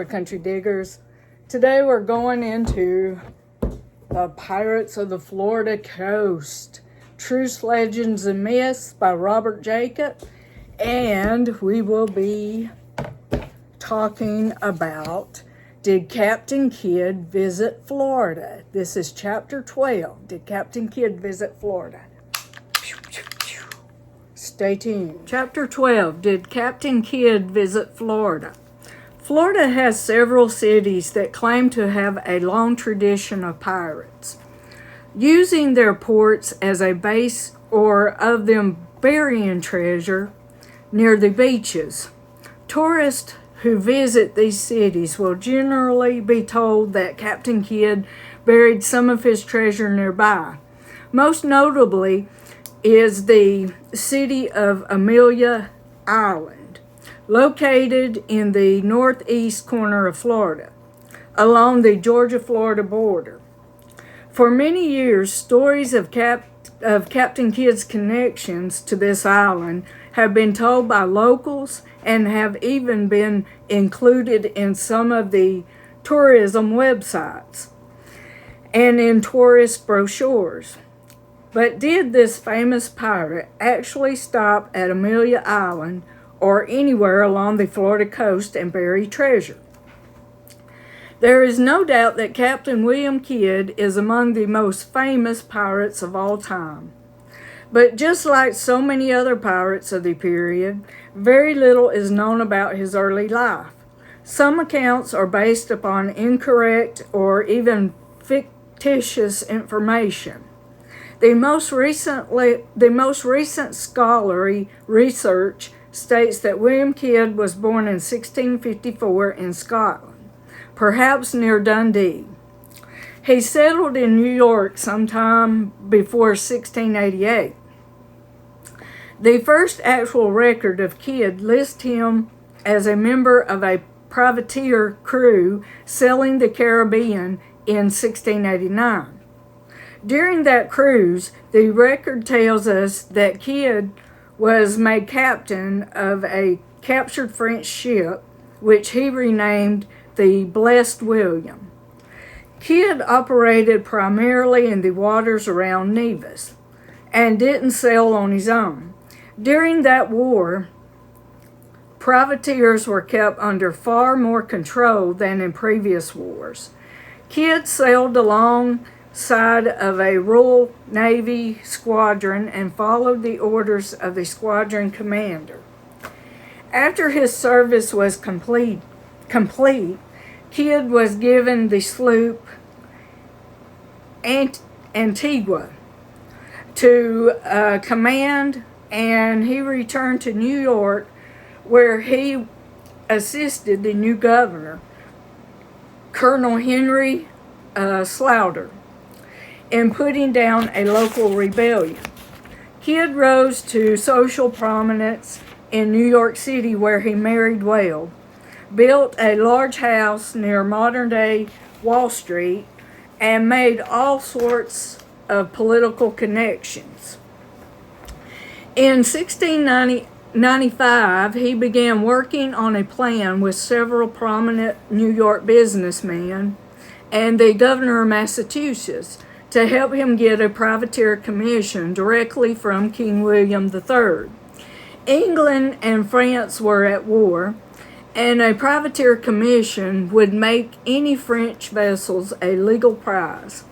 Florida Country Diggers. Today we're going into the Pirates of the Florida Coast, Truth, Legends, and Myths by Robert Jacob. And we will be talking about, did Captain Kidd visit Florida? This is chapter 12. Did Captain Kidd visit Florida? Stay tuned. Chapter 12. Did Captain Kidd visit Florida? Florida has several cities that claim to have a long tradition of pirates, using their ports as a base or of them burying treasure near the beaches. Tourists who visit these cities will generally be told that Captain Kidd buried some of his treasure nearby. Most notably is the city of Amelia Island, located in the northeast corner of Florida, along the Georgia-Florida border. For many years, stories of Captain Kidd's connections to this island have been told by locals and have even been included in some of the tourism websites and in tourist brochures. But did this famous pirate actually stop at Amelia Island or anywhere along the Florida coast and bury treasure? There is no doubt that Captain William Kidd is among the most famous pirates of all time. But just like so many other pirates of the period, very little is known about his early life. Some accounts are based upon incorrect or even fictitious information. The most recent scholarly research states that William Kidd was born in 1654 in Scotland, perhaps near Dundee. He settled in New York sometime before 1688. The first actual record of Kidd lists him as a member of a privateer crew sailing the Caribbean in 1689. During that cruise, the record tells us that Kidd was made captain of a captured French ship, which he renamed the Blessed William. Kidd operated primarily in the waters around Nevis and didn't sail on his own. During that war, privateers were kept under far more control than in previous wars. Kidd sailed alongside of a Royal Navy squadron and followed the orders of the squadron commander. After his service was complete, Kidd was given the sloop Antigua to command, and he returned to New York, where he assisted the new governor, Colonel Henry Sloughter, in putting down a local rebellion. Kidd rose to social prominence in New York City, where he married well, built a large house near modern-day Wall Street, and made all sorts of political connections. In 1695, he began working on a plan with several prominent New York businessmen and the governor of Massachusetts to help him get a privateer commission directly from King William III. England and France were at war, and a privateer commission would make any French vessels a legal prize.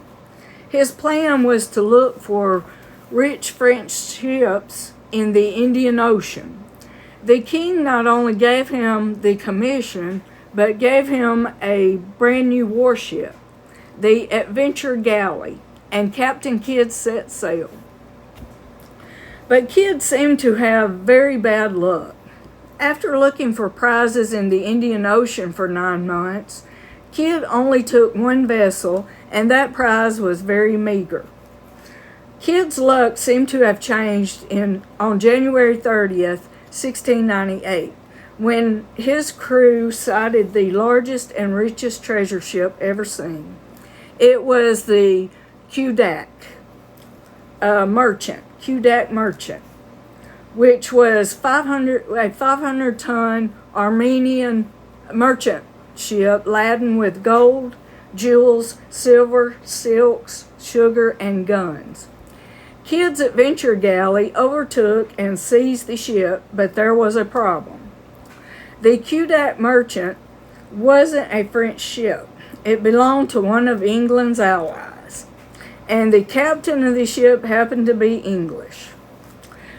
His plan was to look for rich French ships in the Indian Ocean. The king not only gave him the commission, but gave him a brand new warship, the Adventure Galley, and Captain Kidd set sail. But Kidd seemed to have very bad luck. After looking for prizes in the Indian Ocean for 9 months, Kidd only took one vessel, and that prize was very meager. Kidd's luck seemed to have changed on January 30th, 1698, when his crew sighted the largest and richest treasure ship ever seen. It was the Quebec Merchant, which was a 500-ton Armenian merchant ship laden with gold, jewels, silver, silks, sugar, and guns. Kidd's adventure galley overtook and seized the ship, but there was a problem. The Quebec merchant wasn't a French ship. It belonged to one of England's allies, and the captain of the ship happened to be English.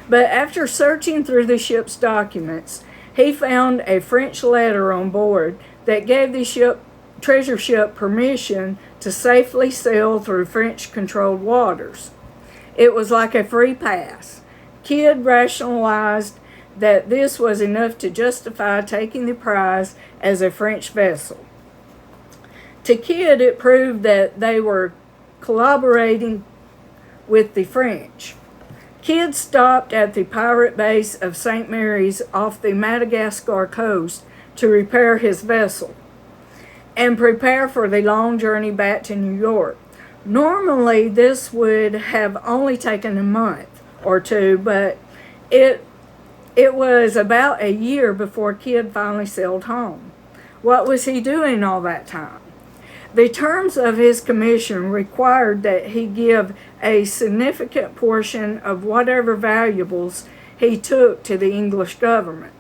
But after searching through the ship's documents, he found a French letter on board that gave the treasure ship permission to safely sail through French-controlled waters. It was like a free pass. Kidd rationalized that this was enough to justify taking the prize as a French vessel. To Kidd, it proved that they were collaborating with the French. Kidd stopped at the pirate base of St. Mary's off the Madagascar coast to repair his vessel and prepare for the long journey back to New York. Normally, this would have only taken a month or two, but it was about a year before Kidd finally sailed home. What was he doing all that time? The terms of his commission required that he give a significant portion of whatever valuables he took to the English government.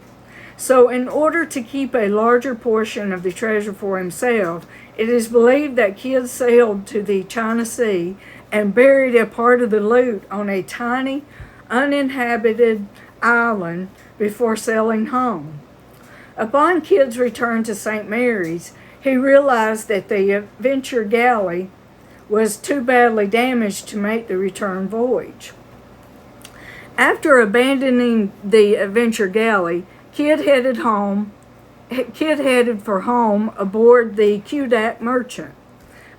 So in order to keep a larger portion of the treasure for himself, it is believed that Kidd sailed to the China Sea and buried a part of the loot on a tiny, uninhabited island before sailing home. Upon Kidd's return to St. Mary's, he realized that the adventure galley was too badly damaged to make the return voyage. After abandoning the adventure galley, Kidd headed for home aboard the Quebec merchant.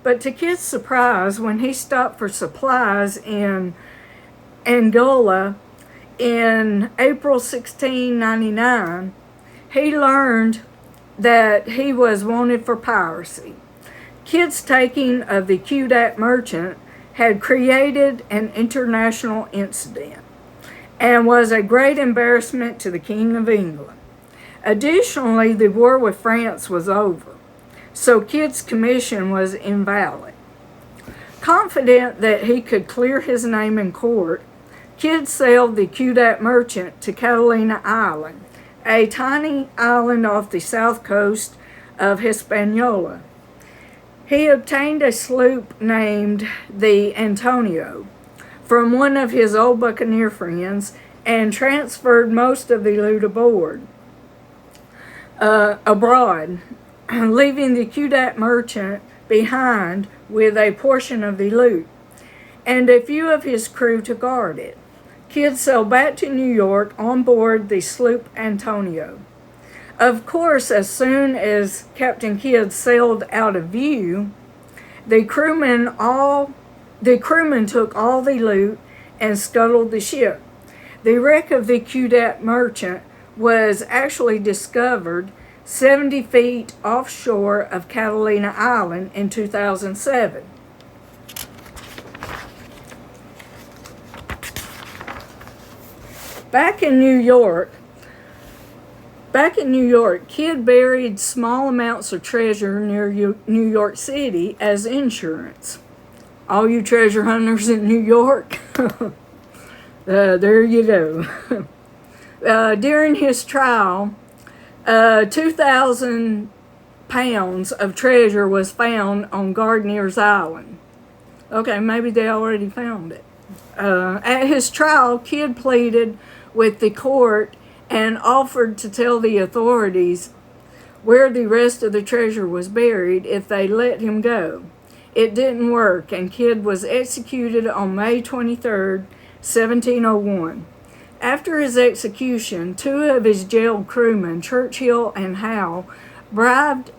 But to Kidd's surprise, when he stopped for supplies in Angola in April 1699, he learned that he was wanted for piracy. Kidd's taking of the Quebec merchant had created an international incident and was a great embarrassment to the King of England. Additionally, the war with France was over, so Kidd's commission was invalid. Confident that he could clear his name in court, Kidd sailed the Quebec merchant to Catalina Island, a tiny island off the south coast of Hispaniola. He obtained a sloop named the Antonio from one of his old buccaneer friends and transferred most of the loot abroad, leaving the Quebec merchant behind with a portion of the loot and a few of his crew to guard it. Kidd sailed back to New York on board the sloop Antonio. Of course, as soon as Captain Kidd sailed out of view, the crewmen took all the loot and scuttled the ship. The wreck of the Quebec merchant was actually discovered 70 feet offshore of Catalina Island in 2007. Back in New York, Kidd buried small amounts of treasure near New York City as insurance. All you treasure hunters in New York, there you go. During his trial, 2,000 pounds of treasure was found on Gardiner's Island. Okay, maybe they already found it. At his trial, Kidd pleaded with the court and offered to tell the authorities where the rest of the treasure was buried if they let him go. It didn't work, and Kidd was executed on May 23, 1701. After his execution, two of his jailed crewmen, Churchill and Howe, bribed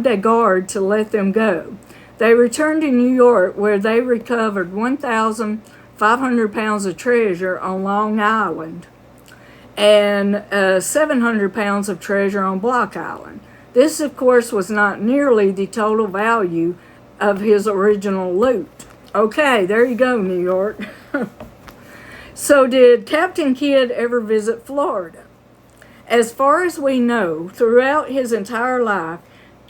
a guard to let them go. They returned to New York, where they recovered 1,500 pounds of treasure on Long Island and 700 pounds of treasure on Block Island. This, of course, was not nearly the total value of his original loot. Okay, there you go, New York. So did Captain Kidd ever visit Florida? As far as we know, throughout his entire life,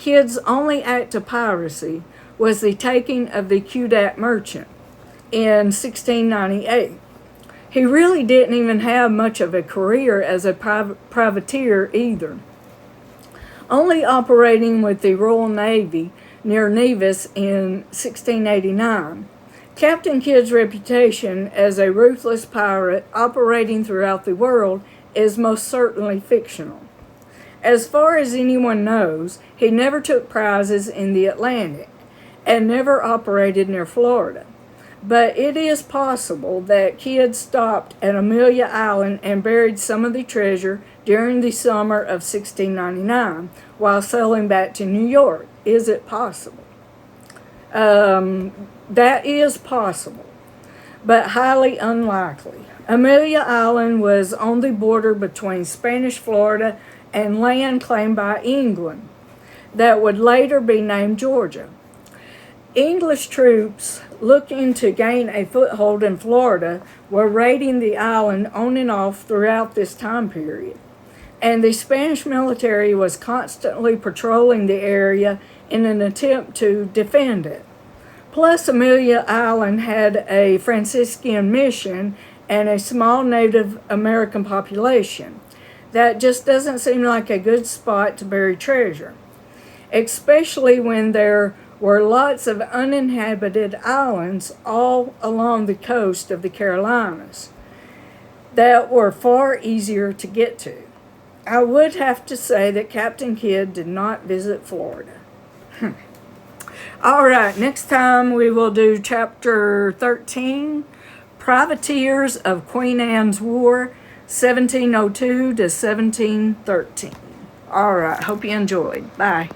Kidd's only act of piracy was the taking of the Kudat merchant in 1698. He really didn't even have much of a career as a privateer either, only operating with the Royal Navy near Nevis in 1689. Captain Kidd's reputation as a ruthless pirate operating throughout the world is most certainly fictional. As far as anyone knows, he never took prizes in the Atlantic and never operated near Florida. But it is possible that Kidd stopped at Amelia Island and buried some of the treasure during the summer of 1699 while sailing back to New York. Is it possible? That is possible, but highly unlikely. Amelia Island was on the border between Spanish Florida and land claimed by England that would later be named Georgia. English troops looking to gain a foothold in Florida were raiding the island on and off throughout this time period, and the Spanish military was constantly patrolling the area in an attempt to defend it. Plus, Amelia Island had a Franciscan mission and a small Native American population. That just doesn't seem like a good spot to bury treasure, especially when there were lots of uninhabited islands all along the coast of the Carolinas that were far easier to get to. I would have to say that Captain Kidd did not visit Florida. All right, next time we will do Chapter 13, Privateers of Queen Anne's War, 1702 to 1713. All right, hope you enjoyed. Bye.